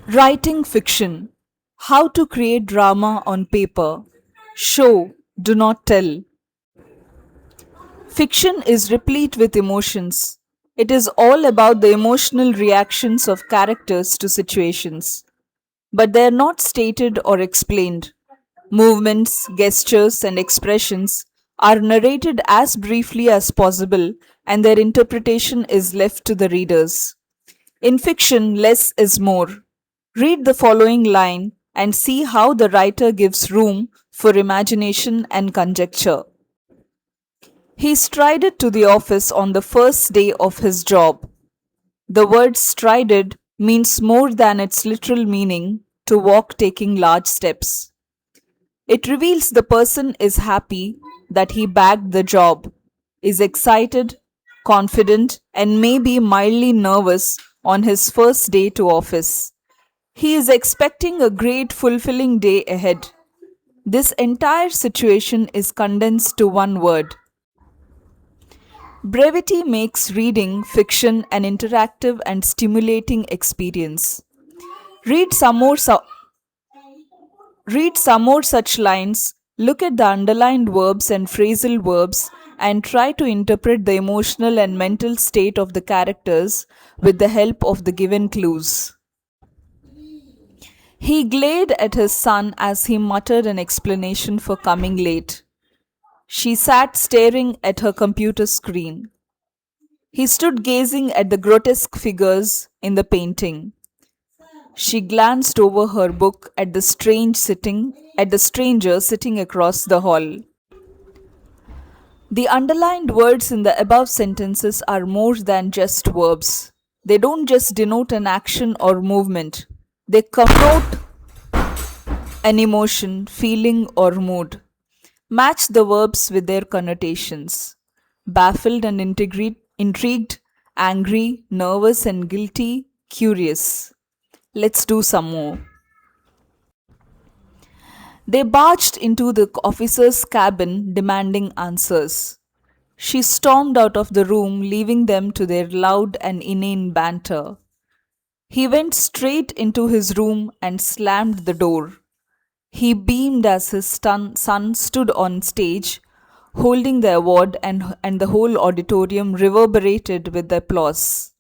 Writing fiction. How to create drama on paper. Show, do not tell. Fiction is replete with emotions. It is all about the emotional reactions of characters to situations, but they are not stated or explained. Movements, gestures, and expressions are narrated as briefly as possible, and their interpretation is left to the readers. In fiction, less is more. Read the following line and see how the writer gives room for imagination and conjecture. He strided to the office on the first day of his job. The word strided means more than its literal meaning to walk taking large steps. It reveals the person is happy that he bagged the job, is excited, confident, and maybe mildly nervous on his first day to office. He is expecting a great, fulfilling day ahead. This entire situation is condensed to one word. Brevity makes reading fiction an interactive and stimulating experience. Read some more, read some more such lines, look at the underlined verbs and phrasal verbs, and try to interpret the emotional and mental state of the characters with the help of the given clues. He glared at his son as he muttered an explanation for coming late. She sat staring at her computer screen. He stood gazing at the grotesque figures in the painting. She glanced over her book at the stranger sitting across the hall. The underlined words in the above sentences are more than just verbs. They don't just denote an action or movement. They connote an emotion, feeling, or mood. Match the verbs with their connotations. Baffled and intrigued, angry, nervous and guilty, curious. Let's do some more. They barged into the officer's cabin demanding answers. She stormed out of the room, leaving them to their loud and inane banter. He went straight into his room and slammed the door. He beamed as his son stood on stage, holding the award, and the whole auditorium reverberated with the applause.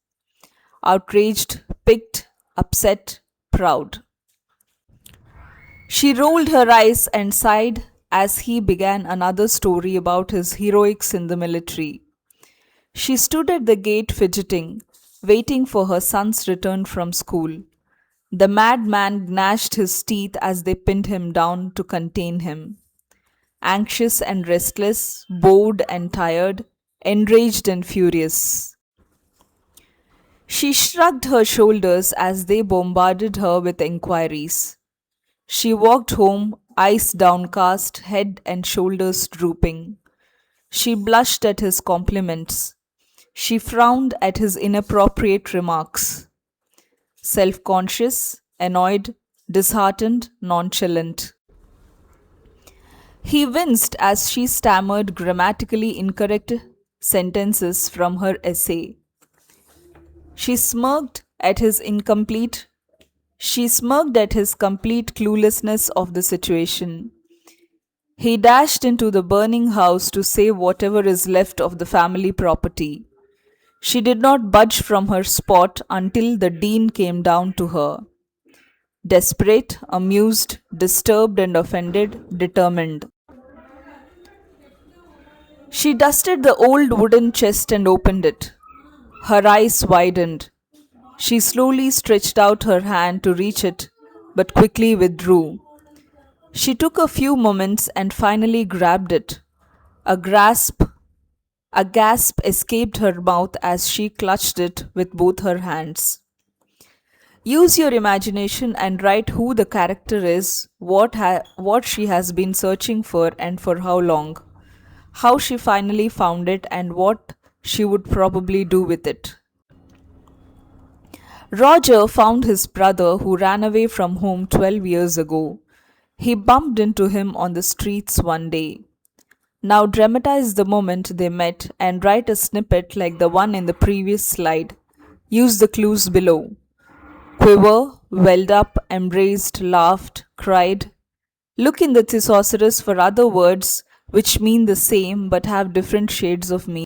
Outraged, piqued, upset, proud. She rolled her eyes and sighed as he began another story about his heroics in the military. She stood at the gate fidgeting, waiting for her son's return from school. The madman gnashed his teeth as they pinned him down to contain him. Anxious and restless, bored and tired, enraged and furious. She shrugged her shoulders as they bombarded her with inquiries. She walked home, eyes downcast, head and shoulders drooping. She blushed at his compliments. She frowned at his inappropriate remarks. Self conscious, annoyed, disheartened, nonchalant. He winced as she stammered grammatically incorrect sentences from her essay. She smirked at his incomplete She smirked at his complete cluelessness of the situation. He dashed into the burning house to save whatever is left of the family property. She did not budge from her spot until the dean came down to her. Desperate, amused, disturbed and offended, determined. She dusted the old wooden chest and opened it. Her eyes widened. She slowly stretched out her hand to reach it, but quickly withdrew. She took a few moments and finally grabbed it. A grasp, a gasp escaped her mouth as she clutched it with both her hands. Use your imagination and write who the character is, what she has been searching for and for how long, how she finally found it, and what she would probably do with it. Roger found his brother who ran away from home 12 years ago. He bumped into him on the streets one day. Now dramatize the moment they met and write a snippet like the one in the previous slide. Use the clues below. Quiver, welled up, embraced, laughed, cried. Look in the thesaurus for other words which mean the same but have different shades of meaning.